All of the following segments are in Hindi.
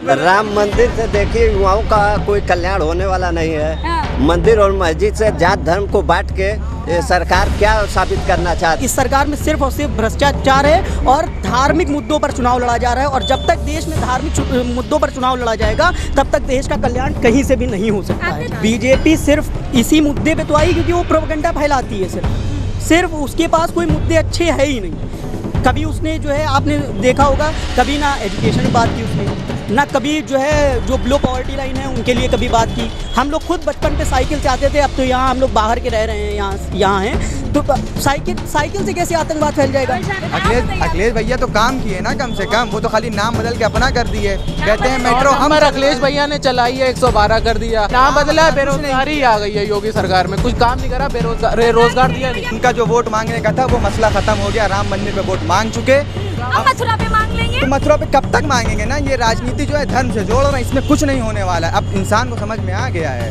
राम मंदिर से देखिए युवाओं का कोई कल्याण होने वाला नहीं है। हाँ। मंदिर और मस्जिद से जात धर्म को बांट के ये सरकार क्या साबित करना चाहती है? इस सरकार में सिर्फ और सिर्फ भ्रष्टाचार है और धार्मिक मुद्दों पर चुनाव लड़ा जा रहा है, और जब तक देश में धार्मिक मुद्दों पर चुनाव लड़ा जाएगा तब तक देश का कल्याण कहीं से भी नहीं हो सकता है। बीजेपी सिर्फ इसी मुद्दे पे तो आई क्योंकि वो प्रोपेगेंडा फैलाती है। सिर्फ उसके पास कोई मुद्दे अच्छे है ही नहीं। कभी उसने जो है आपने देखा होगा, कभी ना एजुकेशन की बात की उसने, ना कभी जो है जो लो पॉवर्टी लाइन है उनके लिए कभी बात की। हम लोग खुद बचपन पे साइकिल से आते थे, अब तो यहाँ हम लोग बाहर के रह रहे हैं, यहाँ हैं, तो साइकिल से कैसे आतंकवाद फैल जाएगा? अखिलेश भैया तो काम किए ना कम से कम, वो तो खाली नाम बदल के अपना कर दिए। कहते हैं मेट्रो हम अखिलेश भैया ने चलाई है, 112 कर दिया, नाम बदला, बेरोजगारी आ गई है योगी सरकार में, कुछ काम नहीं करा, रोजगार दिया नहीं। उनका जो वोट मांगने का था वो मसला खत्म हो गया, राम मंदिर पे वोट मांग चुके। अब मथुरा पे मांग लेंगे। तो मथुरा पे कब तक मांगेंगे ना? ये राजनीति जो है धर्म से जोड़ रहे हैं, इसमें कुछ नहीं होने वाला है। अब इंसान को समझ में आ गया है।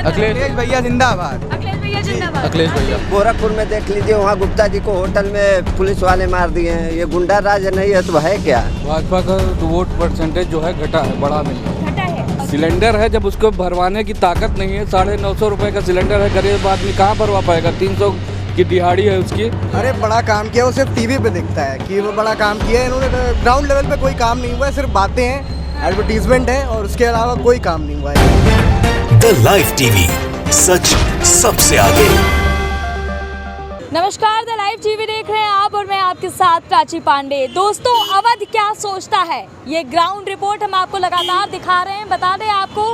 अखिलेश भैया जिंदाबाद। अखिलेश भैया जिंदाबाद। अखिलेश भैया गोरखपुर में देख लीजिए, वहाँ गुप्ता जी को होटल में पुलिस वाले मार दिए हैं। ये गुंडा राज नहीं है तो है क्या? भाजपा का वोट परसेंटेज जो है घटा है, बड़ा नहीं घटा है। सिलेंडर है, जब उसको भरवाने की ताकत नहीं है, 950 रुपए का सिलेंडर है, गरीब आदमी कहाँ भरवा पाएगा? 300 की दिहाड़ी है उसकी। अरे बड़ा काम किया, वो सिर्फ टीवी पे दिखता है कि वो बड़ा काम किया है। इन्होंने ग्राउंड लेवल पे कोई काम नहीं हुआ है, सिर्फ बातें हैं, एडवर्टीजमेंट है, और उसके अलावा कोई काम नहीं हुआ है। द लाइव टीवी, सच सबसे आगे। नमस्कार, द लाइव टीवी देख रहे हैं आप और मैं आपके साथ प्राची पांडे। दोस्तों, अवध क्या सोचता है, ये ग्राउंड रिपोर्ट हम आपको लगातार दिखा रहे हैं। बता दें आपको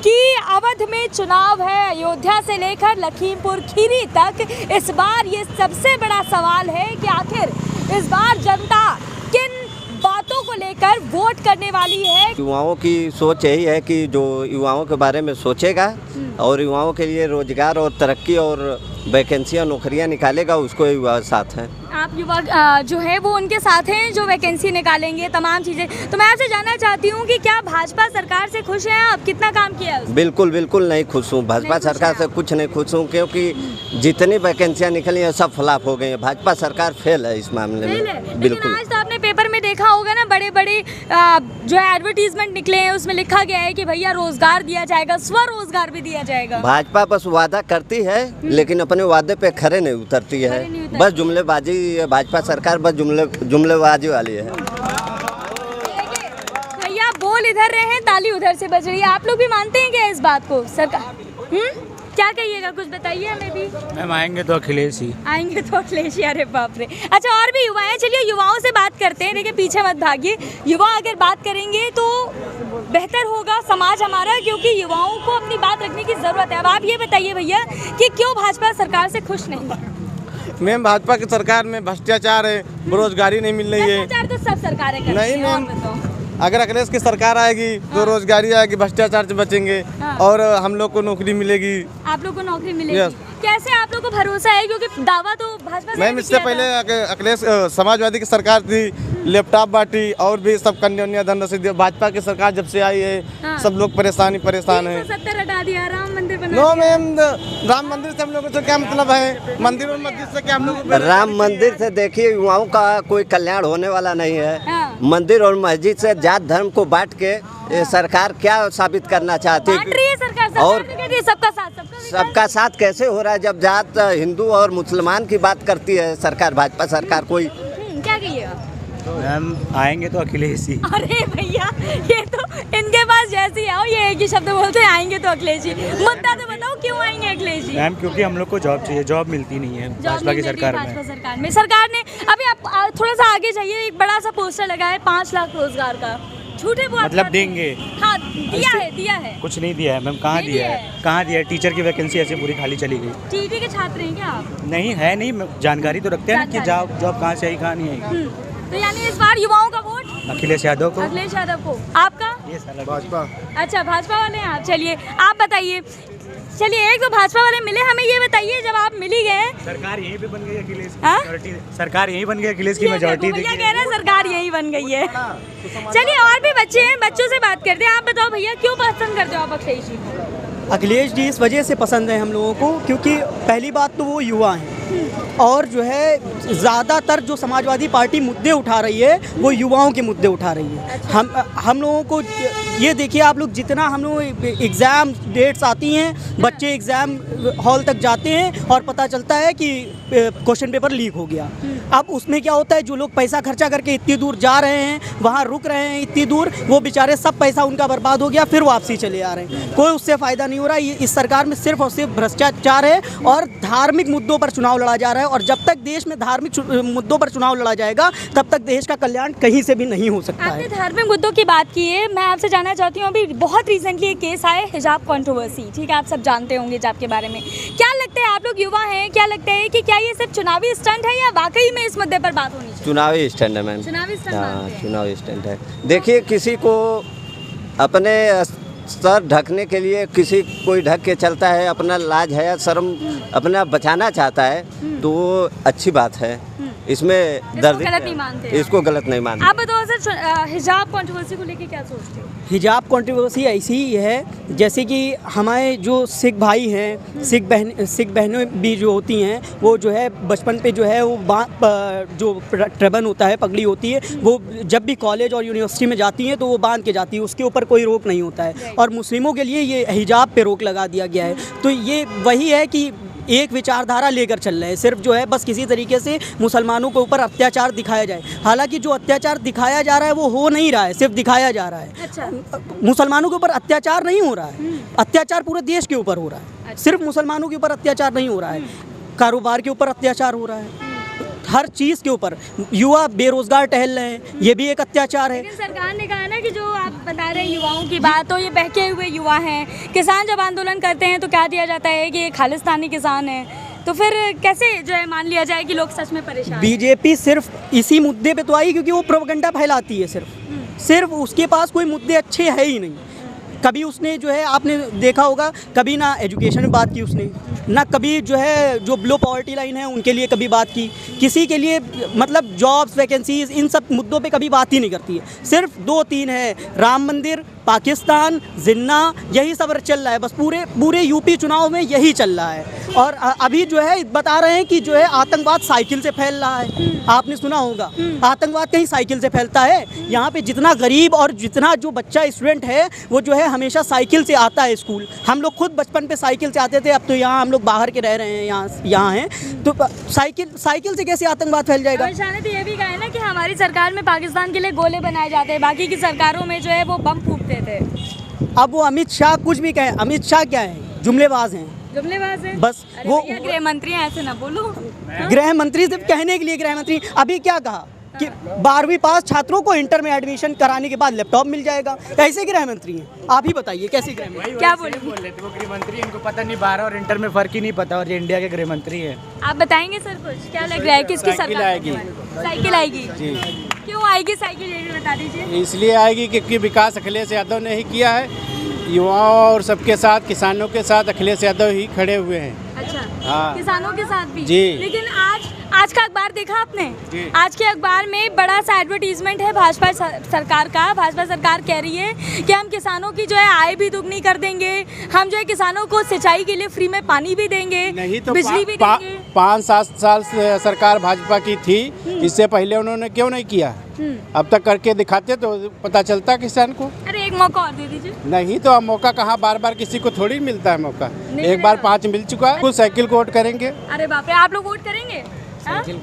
कि अवध में चुनाव है, अयोध्या से लेकर लखीमपुर खीरी तक। इस बार ये सबसे बड़ा सवाल है कि आखिर इस बार जनता किन बातों को लेकर वोट करने वाली है। युवाओं की सोच यही है कि जो युवाओं के बारे में सोचेगा और युवाओं के लिए रोजगार और तरक्की और वैकेंसियां नौकरियां निकालेगा, उसको युवा साथ हैं। आप युवा जो है वो उनके साथ हैं जो वैकेंसी निकालेंगे, तमाम चीज़ें। तो मैं आपसे जानना चाहती हूँ कि क्या भाजपा सरकार से खुश हैं आप? कितना काम किया है? बिल्कुल बिल्कुल नहीं खुश हूँ। भाजपा सरकार से कुछ नहीं खुश हूँ, क्योंकि जितनी वैकेंसियां निकली हैं सब फ्लॉप हो गई हैं। भाजपा सरकार फेल है इस मामले में। बिल्कुल। आज तो आपने पेपर में देखा होगा ना, बड़े बड़े जो है एडवर्टीजमेंट निकले हैं, उसमें लिखा गया है कि भैया रोजगार दिया जाएगा, स्वरोजगार भी दिया जाएगा। भाजपा बस वादा करती है लेकिन अपने वादे पे खरे नहीं उतरती है। बस जुमलेबाजी, भाजपा सरकार बस जुमलेबाजी वाली है। भैया बोल इधर रहे हैं, ताली उधर से बज रही है। आप लोग भी मानते हैं क्या इस बात को? सरकार क्या कहिएगा, कुछ बताइए हमें भी। मैम आएंगे तो अखिलेश ही आएंगे तो अखिलेश। अरे बाप रे। अच्छा, और भी युवा हैं, चलिए युवाओं से बात करते हैं। देखिए पीछे मत भागिए। युवा अगर बात करेंगे तो बेहतर होगा समाज हमारा, क्योंकि युवाओं को अपनी बात रखने की जरूरत है। अब आप ये बताइए भैया कि क्यों भाजपा सरकार से खुश नहीं? मैम भाजपा की सरकार में भ्रष्टाचार है, बेरोजगारी नहीं मिल रही है। भ्रष्टाचार तो सब सरकारें करती हैं। नहीं मैम, अगर अखिलेश की सरकार आएगी तो रोजगारी आएगी, भ्रष्टाचार से बचेंगे और हम लोग को नौकरी मिलेगी। आप लोग को नौकरी मिलेगी? कैसे आप लोग को भरोसा है, क्योंकि दावा तो भाजपा से मैम इससे पहले अखिलेश समाजवादी की सरकार थी, लैपटॉप बांटी और भी सब कन्या धन रसीद। भाजपा की सरकार जब से आई है सब लोग परेशान है। 70 हटा दिया, राम मंदिर बना। नो मैम, राम मंदिर से हम लोगों को क्या मतलब है? मंदिर और मस्जिद से क्या हम लोग? राम मंदिर से देखिए युवाओं का कोई कल्याण होने वाला नहीं है। मंदिर और मस्जिद से जात धर्म को बांट के ये सरकार क्या साबित करना चाहती है? सरकार और सबका साथ कैसे हो रहा है जब जात हिंदू और मुसलमान की बात करती है सरकार, भाजपा सरकार? कोई क्या कहिएगा? मैम आएंगे तो अखिलेश ही। अरे भैया, ये तो इनके पास जैसे ही आओ ये एक ही शब्द बोलते हैं, आएंगे तो अखिलेश ही। मुद्दा तो बताओ क्यों आएंगे अखिलेश जी? मैम क्योंकि हम लोग को जॉब चाहिए, जॉब मिलती नहीं है भाजपा की सरकार में। सरकार ने अभी आप थोड़ा सा आगे जाइए, एक बड़ा सा पोस्टर लगा है 5 लाख रोजगार का। झूठे वो मतलब देंगे? हाँ, दिया है। कुछ नहीं दिया है मैम। कहाँ दिया है? कहाँ दिया है? टीचर की वैकेंसी ऐसे पूरी खाली चली गई। टीटी के छात्र हैं क्या आप? नहीं है, नहीं जानकारी तो रखते हैं ना कि जॉब कहाँ से आई कहाँ नहीं आई। तो यानी इस बार युवाओं का वोट अखिलेश यादव को। अखिलेश यादव को। आपका? भाजपा। अच्छा, भाजपा वाले हैं आप। चलिए आप बताइए। चलिए, एक तो भाजपा वाले मिले, हमें ये बताइए जब आप मिल ही गए, सरकार यहीं पे बन गई अखिलेश की। सरकार यहीं बन गई, अखिलेश की मेजॉरिटी कह रहे हैं सरकार यहीं बन गई है। चलिए और भी बच्चे हैं, बच्चों से बात करते हैं। आप बताओ भैया, क्यों पसंद करते हो आप अखिलेश जी को? अखिलेश जी इस वजह से पसंद है हम लोगों को क्योंकि पहली बात तो वो युवा हैं और जो है ज़्यादातर जो समाजवादी पार्टी मुद्दे उठा रही है वो युवाओं के मुद्दे उठा रही है। हम लोगों को ये देखिए, आप लोग जितना हम लोग एग्ज़ाम डेट्स आती हैं, बच्चे एग्ज़ाम हॉल तक जाते हैं और पता चलता है कि क्वेश्चन पेपर लीक हो गया। अब उसमें क्या होता है, जो लोग पैसा खर्चा करके इतनी दूर जा रहे हैं, वहाँ रुक रहे हैं इतनी दूर, वो बेचारे सब पैसा उनका बर्बाद हो गया, फिर वापसी चले आ रहे हैं, कोई उससे फ़ायदा नहीं हो रहा। ये इस सरकार में सिर्फ और सिर्फ भ्रष्टाचार है और धार्मिक मुद्दों पर चुनाव लड़ा जा रहा है और जब तक देश में धार्मिक मुद्दों पर चुनाव लड़ा जाएगा तब तक देश का कल्याण कहीं से भी नहीं हो सकता है। आपने धार्मिक मुद्दों की बात की है, मैं आपसे जानना चाहती हूँ, अभी बहुत रिसेंटली एक केस आया हिजाब कंट्रोवर्सी, ठीक है, आप सब जानते होंगे हिजाब के बारे में। क्या लगता है, आप लोग युवा हैं, क्या लगता है कि क्या ये सिर्फ चुनावी स्टंट है या वाकई में इस मुद्दे पर बात होनी चाहिए? चुनावी स्टैंड है मैम, चुनावी स्टंट। हाँ चुनावी स्टैंड है। देखिए, किसी को अपने सर ढकने के लिए किसी कोई ढक के चलता है, अपना लाज है शर्म अपना बचाना चाहता है, तो वो अच्छी बात है। इसमें दर्द गलत नहीं मानते, इसको गलत नहीं मानते। आप बताओ सर, हिजाब कंट्रोवर्सी को लेके क्या सोचते हो? हिजाब कंट्रोवर्सी ऐसी ही है जैसे कि हमारे जो सिख भाई हैं, सिख बहनें भी जो होती हैं, वो जो है बचपन पे जो है वो जो ट्रबन होता है, पगड़ी होती है, वो जब भी कॉलेज और यूनिवर्सिटी में जाती हैं तो वो बांध के जाती है, उसके ऊपर कोई रोक नहीं होता है। और मुस्लिमों के लिए ये हिजाब पे रोक लगा दिया गया है। तो ये वही है कि एक विचारधारा लेकर चल रहे हैं, सिर्फ जो है बस किसी तरीके से मुसलमानों के ऊपर अत्याचार दिखाया जाए। हालांकि जो अत्याचार दिखाया जा रहा है वो हो नहीं रहा है, सिर्फ दिखाया जा रहा है। अच्छा। मुसलमानों के ऊपर अत्याचार नहीं हो रहा है, अत्याचार पूरे देश के ऊपर हो रहा है। अच्छा। सिर्फ मुसलमानों के ऊपर अत्याचार नहीं हो रहा है, कारोबार के ऊपर अत्याचार हो रहा है, हर चीज़ के ऊपर। युवा बेरोजगार टहल रहे हैं, ये भी एक अत्याचार है। लेकिन सरकार ने कहा ना कि जो आप बता रहे हैं युवाओं की बात, तो ये बहके हुए युवा हैं। किसान जब आंदोलन करते हैं तो क्या दिया जाता है कि ये खालिस्तानी किसान है, तो फिर कैसे जो है मान लिया जाए कि लोग सच में परेशान हैं? बीजेपी सिर्फ इसी मुद्दे पे तो आई क्योंकि वो प्रोपेगेंडा फैलाती है, सिर्फ उसके पास कोई मुद्दे अच्छे है ही नहीं। कभी उसने जो है, आपने देखा होगा, कभी ना एजुकेशन में बात की उसने, ना कभी जो है जो लो पॉवर्टी लाइन है उनके लिए कभी बात की, किसी के लिए मतलब जॉब्स, वैकेंसीज, इन सब मुद्दों पे कभी बात ही नहीं करती है। सिर्फ 2-3 है, राम मंदिर, पाकिस्तान, जिन्ना, यही सब चल रहा है बस। पूरे यूपी चुनाव में यही चल रहा है। और अभी जो है बता रहे हैं कि जो है आतंकवाद साइकिल से फैल रहा है, आपने सुना होगा, आतंकवाद कहीं साइकिल से फैलता है? यहाँ पे जितना गरीब और जितना जो बच्चा स्टूडेंट है वो जो है हमेशा साइकिल से आता है स्कूल। हम लोग खुद बचपन पे साइकिल से आते थे, अब तो यहाँ हम लोग बाहर के रह रहे हैं, यहाँ हैं, तो साइकिल से कैसे आतंकवाद फैल जाएगा? अमित शाह ने तो ये भी कहा है ना कि हमारी सरकार में पाकिस्तान के लिए गोले बनाए जाते हैं, बाकी की सरकारों में जो है वो बम फूटते थे। अब वो अमित शाह कुछ भी कहें, अमित शाह क्या है? जुमलेबाज हैं, जुमलेबाज है बस। वो गृह मंत्री हैं, ऐसे ना बोलो। गृह मंत्री सिर्फ कहने के लिए गृह मंत्री। अभी क्या कहा कि 12वीं पास छात्रों को इंटर में एडमिशन कराने के बाद लैपटॉप मिल जाएगा। कैसे गृह मंत्री हैं? आप ही बताइए कैसे गृह मंत्री? क्या बोले? वो गृह मंत्री, इनको पता नहीं 12 और इंटर में फर्क ही नहीं पता, और ये इंडिया के गृह मंत्री है। आप बताएंगे सर कुछ, क्या लग रहा है किसकी सरकार आएगी? साइकिल आएगी जी। क्यों आएगी साइकिल, ये बता दीजिए। इसलिए आएगी क्योंकि विकास अखिलेश यादव ने ही किया है, युवाओं और सबके साथ, किसानों के साथ अखिलेश यादव ही खड़े हुए हैं। अच्छा, हाँ। किसानों के साथ भी जी। लेकिन आज का अखबार देखा आपने? आज के अखबार में बड़ा सा एडवर्टीजमेंट है भाजपा सरकार का। भाजपा सरकार कह रही है कि हम किसानों की जो है आय भी दुगनी कर देंगे, हम जो है किसानों को सिंचाई के लिए फ्री में पानी भी देंगे, नहीं तो बिजली भी देंगे। 5-7 साल से सरकार भाजपा की थी, इससे पहले उन्होंने क्यों नहीं किया? अब तक करके दिखाते तो पता चलता किसान को। अरे एक मौका और दे दीजिए। नहीं तो अब मौका कहाँ, बार बार किसी को थोड़ी मिलता है मौका। एक बार 5 मिल चुका है, कुछ साइकिल को वोट करेंगे। अरे बाप रे, आप लोग वोट करेंगे? साइकिल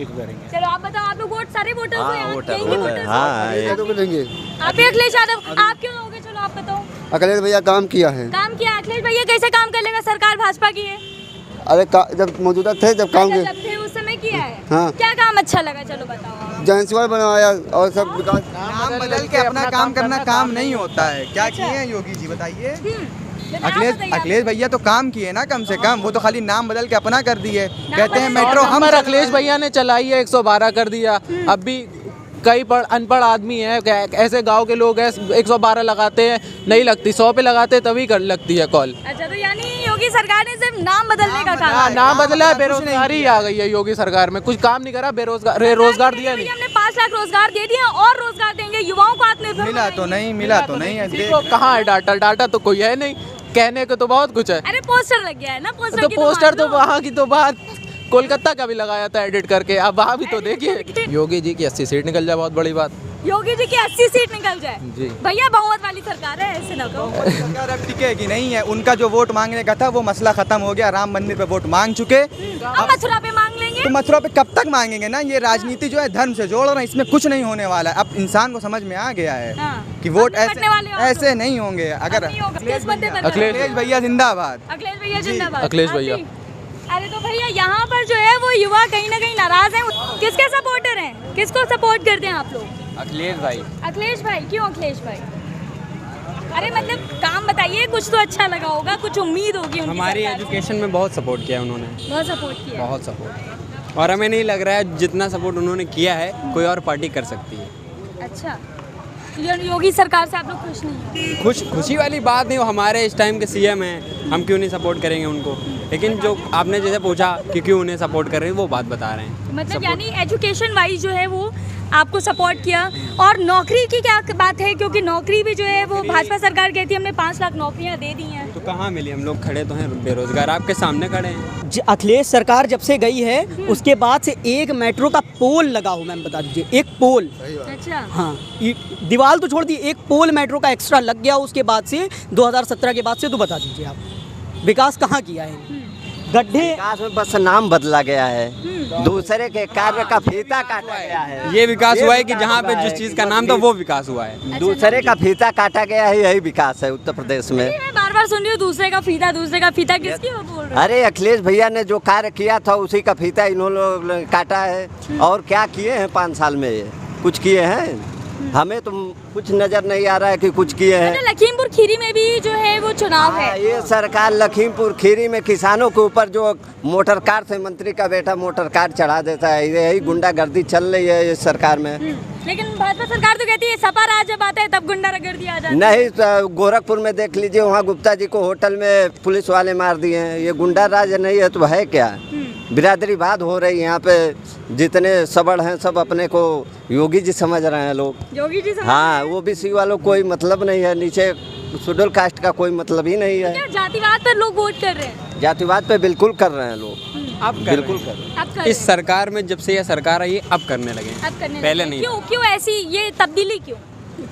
को करेंगे। चलो आप बताओ, आप लोग वोट, सारे वोटर्स को यहाँ वोटर, यहीं के वोटर, वोटर्स हाँ, को? आप भी अखिलेश यादव, आप क्यों लोगे? चलो आप बताओ। अखिलेश भैया काम किया है। काम किया अखिलेश भैया, कैसे काम कर लेगा? सरकार भाजपा की है। अरे जब मौजूदा थे, जब काम जब थे उस समय किया है। हाँ। क्या काम अच्छा लगा, चलो बताओ। जैनसवाल बनवाया और सब विकास। नाम बदल के अपना काम करना काम नहीं होता है। क्या किए हैं योगी जी, बताइए। अखिलेश भैया तो काम किए ना, कम से कम। वो तो खाली नाम बदल के अपना कर दिए, कहते हैं मेट्रो हम। अखिलेश भैया ने चलाई है, 112 कर दिया। अब भी कई अनपढ़ आदमी हैं, ऐसे गांव के लोग हैं, 112 लगाते हैं, नहीं लगती, 100 पे लगाते तभी कर लगती है कॉल। अच्छा, तो यानी योगी सरकार ने सिर्फ नाम बदलने का काम, नाम बदला है, बेरोजगारी आ गई है योगी सरकार में, कुछ काम नहीं करा, रोजगार दिया नहीं। हमने 5 5 लाख रोजगार दे दिए और रोजगार देंगे, युवाओं को आत्मनिर्भर मिला तो नहीं, मिला तो नहीं है। किसी को कहाँ है डाटा? डाटा तो कोई है नहीं, कहने को तो बहुत कुछ है। अरे पोस्टर लग गया है ना, पोस्टर तो की पोस्टर तो मान लो। वहाँ की तो बात, कोलकाता का भी लगाया था एडिट करके, अब वहाँ भी तो देखिए। योगी जी की 80 सीट निकल जाए, बहुत बड़ी बात। योगी जी की 80 सीट निकल जाए जी। भैया बहुमत वाली सरकार है, ऐसे ना कहो। सरकार अब टिकेगी नहीं है। उनका जो वोट मांगने का था वो मसला खत्म हो गया। राम मंदिर पे वोट मांग चुके, अब मथुरा पे मांग लेंगे। तो मथुरा पे कब तक मांगेंगे ना। ये राजनीति जो है धर्म से जोड़ रहे हैं, इसमें कुछ नहीं होने वाला है। अब इंसान को समझ में आ गया है कि वोट ऐसे नहीं होंगे। अगर अखिलेश भैया जिंदाबाद, अखिलेश भैया जिंदाबाद, अखिलेश भैया। अरे तो भैया यहाँ पर जो है वो युवा कहीं ना कहीं नाराज हैं। किसके सपोर्टर हैं, किसको सपोर्ट करते हैं आप लोग? अखिलेश भाई। अखिलेश भाई, क्यों अखिलेश भाई? अरे मतलब काम बताइए, कुछ तो अच्छा लगा होगा, कुछ उम्मीद होगी उनकी हमारी सरकार से। एजुकेशन में बहुत सपोर्ट किया उन्होंने, बहुत सपोर्ट किया, बहुत सपोर्ट। और हमें नहीं लग रहा है जितना सपोर्ट उन्होंने किया है कोई और पार्टी कर सकती है। अच्छा, योगी सरकार से आप लोग खुश नहीं हैं? खुशी वाली बात नहीं, वो हमारे इस टाइम के सीएम हैं, हम क्यों नहीं सपोर्ट करेंगे उनको। लेकिन जो आपने जैसे पूछा कि क्यों उन्हें सपोर्ट कर रहे हैं, वो बात बता रहे हैं। मतलब यानी एजुकेशन वाइज जो है वो आपको सपोर्ट किया। और नौकरी की क्या बात है, क्योंकि नौकरी भी जो है वो भाजपा सरकार कहती है हमने 5 लाख नौकरियां दे दी हैं। तो कहाँ मिली, हम लोग खड़े तो हैं बेरोजगार, आपके सामने खड़े हैं। अखिलेश सरकार जब से गई है उसके बाद से एक मेट्रो का पोल लगा हो, मैम बता दीजिए, एक पोल। अच्छा, हाँ, दीवार तो छोड़ दी, एक पोल मेट्रो का एक्स्ट्रा लग गया उसके बाद से, 2017 के बाद से। तो बता दीजिए आप विकास कहाँ किया है? गड्ढे विकास में बस नाम बदला गया है, दूसरे के कार्य का फीता काटा गया है। ये विकास हुआ है कि जहाँ पे जिस चीज़ का नाम था वो विकास हुआ है। दूसरे का फीता काटा गया है, यही विकास है उत्तर प्रदेश में। मैं बार बार सुन रही हूँ दूसरे का फीता, दूसरे का फीता, किसकी वो बोल रहे हो? अरे अखिलेश भैया ने जो कार्य किया था उसी का फीता इन्होंने लोग काटा है। और क्या किए हैं 5 साल में, ये कुछ किए हैं? हमें तो कुछ नजर नहीं आ रहा है कि कुछ किए हैं। अच्छा, लखीमपुर खीरी में भी जो है वो चुनाव है। ये सरकार लखीमपुर खीरी में किसानों के ऊपर जो मोटर कार से मंत्री का बेटा मोटर कार चढ़ा देता है, यही गुंडागर्दी चल रही है इस सरकार में। लेकिन भाजपा सरकार तो कहती है सपा राज जब आता है तब गुंडागर्दी आ जाती है। नहीं, तो गोरखपुर में देख लीजिए, वहाँ गुप्ता जी को होटल में पुलिस वाले मार दिए हैं। ये गुंडा राज नहीं है तो है क्या? बिरादरीवाद हो रही है यहाँ पे। जितने सबड़ हैं सब अपने को योगी जी समझ रहे हैं लोग। योगी जी हाँ, ओबीसी वालों कोई मतलब नहीं है, नीचे शेड्यूल कास्ट का कोई मतलब ही नहीं है। क्या जातिवाद पर लोग वोट कर रहे हैं? जातिवाद पे बिल्कुल कर रहे हैं लोग, अब बिल्कुल कर रहे हैं। अब कर रहे इस हैं। सरकार में जब से यह सरकार आई है अब करने लगे, अब करने पहले लगे। नहीं। क्यों ऐसी ये तब्दीली क्यों?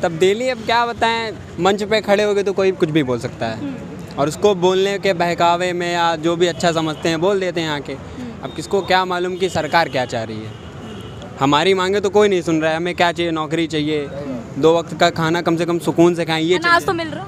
तब्दीली अब क्या बताएं, मंच पे खड़े हो गए तो कोई कुछ भी बोल सकता है, और उसको बोलने के बहकावे में या जो भी अच्छा समझते हैं बोल देते हैं आके। अब किसको क्या मालूम कि सरकार क्या चाह रही है। हमारी मांगे तो कोई नहीं सुन रहा है। हमें क्या चाहिए? नौकरी चाहिए, 2 वक्त का खाना कम से कम सुकून से खाएं, ये अनाज तो मिल रहा?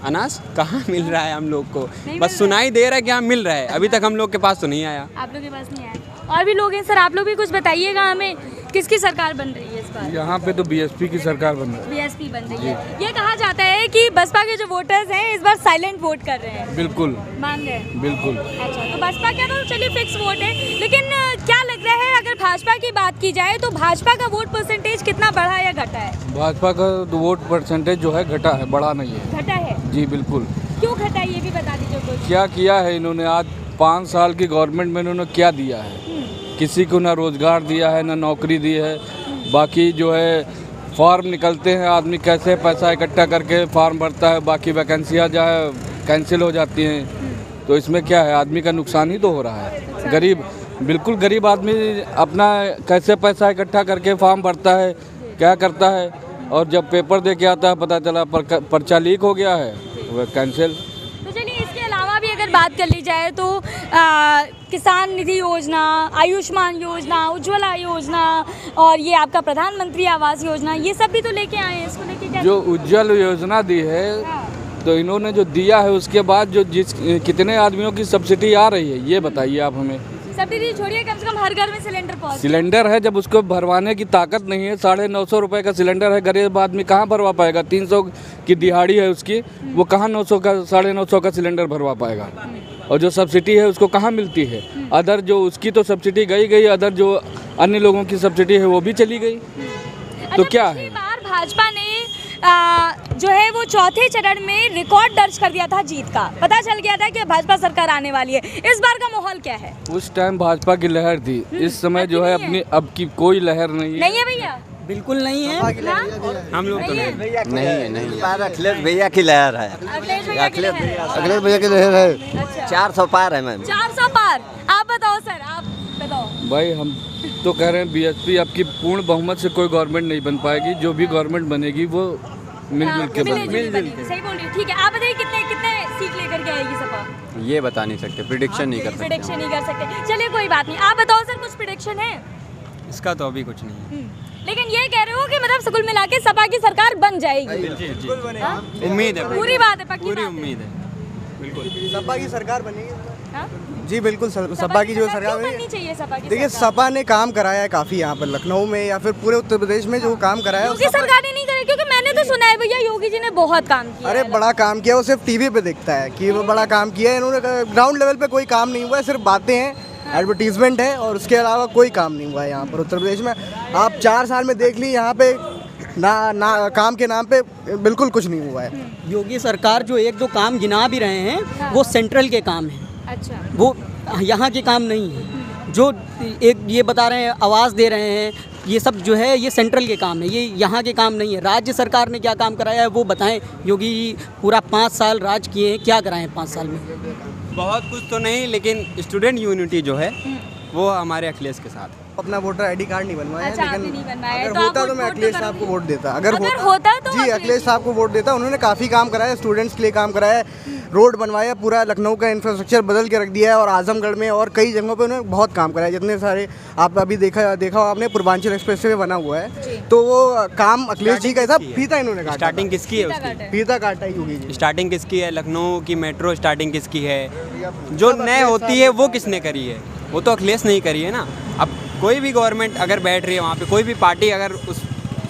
अनाज कहाँ मिल रहा है हम लोग को? बस सुनाई दे रहा है कि हाँ मिल रहा है, अभी तक हम लोग के पास तो नहीं आया। आप लोग के पास नहीं आया? और भी लोग हैं सर, आप लोग भी कुछ बताइएगा हमें, किसकी सरकार बन रही है इस बार? यहाँ पे तो बीएसपी की सरकार बन रही है। बीएसपी बन रही है। ये कहा जाता है कि बसपा के जो वोटर्स हैं इस बार साइलेंट वोट कर रहे हैं। बिल्कुल मान रहे हैं? बिल्कुल। अच्छा, तो बसपा क्या तो चलिए फिक्स वोट है, लेकिन क्या लग रहा है अगर भाजपा की बात की जाए तो भाजपा का वोट परसेंटेज कितना बढ़ा या घटा है? भाजपा का तो वोट परसेंटेज जो है घटा है, बढ़ा नहीं है। घटा है? जी बिल्कुल। क्यों घटा है ये भी बता दीजिए कुछ। क्या किया है इन्होंने? आज 5 साल की गवर्नमेंट में इन्होंने क्या दिया है? किसी को ना रोजगार दिया है, ना नौकरी दी है। बाकी जो है फॉर्म निकलते हैं, आदमी कैसे पैसा इकट्ठा करके फॉर्म भरता है, बाकी वैकेंसियाँ जो है कैंसिल हो जाती हैं। तो इसमें क्या है, आदमी का नुकसान ही तो हो रहा है। गरीब, बिल्कुल गरीब आदमी अपना कैसे पैसा इकट्ठा करके फॉर्म भरता है, क्या करता है, और जब पेपर दे के आता है पता चला पर्चा लीक हो गया है, वह कैंसिल। तो चलिए इसके अलावा भी अगर बात कर ली जाए तो किसान निधि योजना, आयुष्मान योजना, उज्ज्वला योजना और ये आपका प्रधानमंत्री आवास योजना, ये सब भी तो लेके आए हैं। इसको लेके क्या जो उज्ज्वल योजना दी है तो इन्होंने जो दिया है उसके बाद जो कितने आदमियों की सब्सिडी आ रही है ये बताइए आप हमें। सब्सिडी छोड़िए, कम से कम हर घर में सिलेंडर पहुंचे। सिलेंडर है, जब उसको भरवाने की ताकत नहीं है, 950 रुपये का सिलेंडर है, गरीब आदमी कहाँ भरवा पाएगा? 300 की दिहाड़ी है उसकी, वो कहाँ 900 का 950 का सिलेंडर भरवा पाएगा? और जो सब्सिडी है उसको कहाँ मिलती है? अदर जो उसकी तो सब्सिडी गई, अदर जो अन्य लोगों की सब्सिडी है वो भी चली गई। तो क्या है, बार भाजपा ने जो है वो चौथे चरण में रिकॉर्ड दर्ज कर दिया था जीत का, पता चल गया था कि भाजपा सरकार आने वाली है। इस बार का माहौल क्या है? उस टाइम भाजपा की लहर थी, इस समय जो है अपनी अब की कोई लहर नहीं है। नहीं है भैया? बिल्कुल नहीं है। हम लोग तो नहीं पार अखिलेश भैया की लहर है। अखिलेश भैया की लहर है। 400 पार है मैम। 400 पार। आप बताओ सर, आप बताओ। भाई हम तो कह रहे हैं बीएसपी आपकी पूर्ण बहुमत से कोई गवर्नमेंट नहीं बन पाएगी। जो भी गवर्नमेंट बनेगी वो मिलजुल के बनेगी। सही बोल रही है। ठीक है, आप बताइए कितने कितने सीट लेकर के आएगी सपा? ये बता नहीं सकते, प्रिडिक्शन नहीं कर सकते। प्रिडिक्शन नहीं कर सकते। चलिए कोई बात नहीं, आप बताओ सर, कुछ प्रिडिक्शन है? इसका तो अभी कुछ नहीं है। लेकिन ये कह रहे हो कि मतलब कुल मिला के सपा की सरकार बन जाएगी। उम्मीद है, पूरी बात है, पक्की पूरी बात है। उम्मीद है। सपा की सरकार बनेगी। हाँ? जी बिल्कुल, सपा की जो सरकार क्यों बननी चाहिए सपा की? देखिए, सपा ने काम कराया है काफ़ी यहाँ पर लखनऊ में या फिर पूरे उत्तर प्रदेश में जो काम कराया है। योगी सरकार ने नहीं करे, क्योंकि मैंने तो सुना है भैया योगी जी ने बहुत काम किया। अरे बड़ा काम किया, वो सिर्फ टीवी पे दिखता है कि वो बड़ा काम किया है। इन्होंने ग्राउंड लेवल पे कोई काम नहीं हुआ है, सिर्फ बातें हैं, एडवर्टीजमेंट है और उसके अलावा कोई काम नहीं हुआ है यहाँ पर उत्तर प्रदेश में। आप 4 साल में देख ली यहाँ पे ना काम के नाम पे बिल्कुल कुछ नहीं हुआ है। योगी सरकार जो 1-2 काम गिना भी रहे हैं वो सेंट्रल के काम हैं, अच्छा, वो यहाँ के काम नहीं है। जो एक ये बता रहे हैं, आवाज़ दे रहे हैं, ये सब जो है ये सेंट्रल के काम है, ये यहाँ के काम नहीं है। राज्य सरकार ने क्या काम कराया है वो बताएं। योगी पूरा 5 साल राज किए हैं, क्या कराए हैं 5 साल में? बहुत कुछ तो नहीं, लेकिन स्टूडेंट यूनिटी जो है वो हमारे अखिलेश के साथ है। अपना वोटर आईडी कार्ड नहीं बनवाया अच्छा, है, आपने नहीं बनवाया है, अगर तो आप होता तो वोट मैं तो अखिलेश करोगे? साहब को वोट देता। अगर होता तो जी अखिलेश साहब को वोट देता। उन्होंने काफ़ी काम कराया, स्टूडेंट्स के लिए काम कराया है, रोड बनवाया, पूरा लखनऊ का इंफ्रास्ट्रक्चर बदल के रख दिया है और आजमगढ़ में और कई जगहों पे उन्होंने बहुत काम कराया। जितने सारे आप अभी देखा हो आपने, पूर्वांचल एक्सप्रेस वे बना हुआ है, तो वो काम अखिलेश जी का सब फीता इन्होंने काटा। स्टार्टिंग किसकी है उसकी? फीता काटा है योगी जी। स्टार्टिंग किसकी है? लखनऊ की मेट्रो स्टार्टिंग किसकी है? जो नए होती है वो किसने करी है? वो तो अखिलेश नहीं करी है ना। अब कोई भी गवर्नमेंट अगर बैठ रही है वहाँ पे, कोई भी पार्टी अगर उस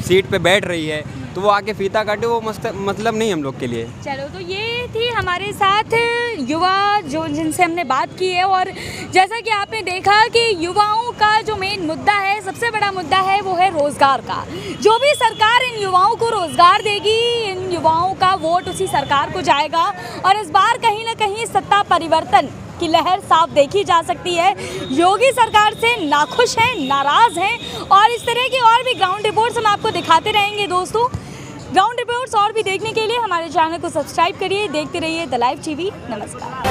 सीट पे बैठ रही है तो वो आके फीता काटे, वो मतलब नहीं हम लोग के लिए। चलो, तो ये थी हमारे साथ युवा जो जिनसे हमने बात की है। और जैसा कि आपने देखा कि युवाओं का जो मेन मुद्दा है, सबसे बड़ा मुद्दा है, वो है रोज़गार का। जो भी सरकार इन युवाओं को रोज़गार देगी, इन युवाओं का वोट उसी सरकार को जाएगा। और इस बार कहीं ना कहीं सत्ता परिवर्तन की लहर साफ देखी जा सकती है। योगी सरकार से नाखुश हैं, नाराज़ हैं, और इस तरह की और भी ग्राउंड रिपोर्ट्स हम आपको दिखाते रहेंगे दोस्तों। ग्राउंड रिपोर्ट्स और भी देखने के लिए हमारे चैनल को सब्सक्राइब करिए, देखते रहिए द लाइव टीवी। नमस्कार।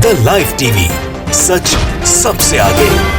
द लाइव टीवी, सच सबसे आगे।